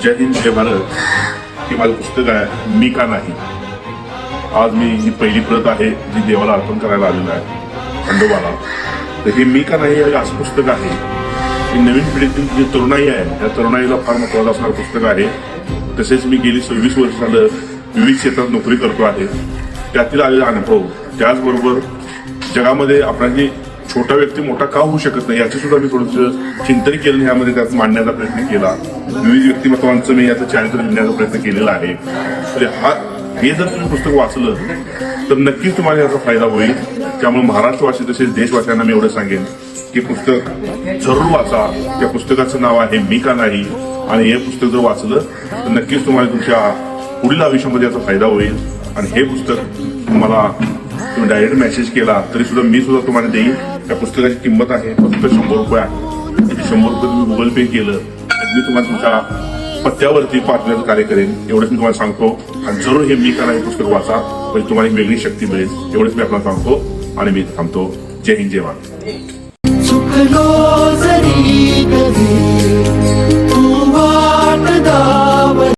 जय हिंद जय भारत हे माझं पुस्तक आहे मी का नाही. आज मी ही पहिली प्रत आहे जी देवाला अर्पण करायला आलेलं आहे खंडोबाला. तर हे मी का नाही हे असं पुस्तक आहे की नवीन पिढीतील जी तरुणाई आहे त्या तरुणाईला फार महत्वाचं असणारं पुस्तक आहे. तसेच मी गेली 26 वर्ष झालं विविध क्षेत्रात नोकरी करतो आहे. त्यातील आलेला अनुभव, त्याचबरोबर जगामध्ये आपण जी छोटा व्यक्ती मोठा का होऊ शकत नाही याचं सुद्धा मी थोडंसं चिंतन केलं, यामध्ये त्यात मांडण्याचा प्रयत्न केला. विविध व्यक्तिमत्वांचं मी याचं चारित्र्य लिहिण्याचा प्रयत्न केलेला आहे. तर हे जर तुम्ही पुस्तक वाचलं तर नक्कीच तुम्हाला याचा फायदा होईल. त्यामुळे महाराष्ट्रवासी तसेच देशवासियांना मी एवढं सांगेन की पुस्तक जरूर वाचा. त्या पुस्तकाचं नाव आहे मी का नाही, आणि हे पुस्तक जर वाचलं तर नक्कीच तुम्हाला तुमच्या पुढील आयुष्यामध्ये याचा फायदा होईल. आणि हे पुस्तक तुम्हाला तुम्ही डायरेक्ट मेसेज केला तरी सुद्धा मी सुद्धा तुम्हाला देईन. त्या पुस्तकाची किंमत आहे फक्त 100 रुपये आहे. 100 रुपये तुम्ही गुगल पे केलं तर मी तुम्हाला तुमच्या पत्त्यावरती पाठवण्याचं कार्य करेन, एवढंच मी तुम्हाला सांगतो. आणि जरूर हे मी का नाही पुस्तक वाचा, म्हणजे तुम्हाला एक वेगळी शक्ती मिळेल, एवढंच मी आपल्याला सांगतो. आणि मी थांबतो. जय हिंद जय भारत.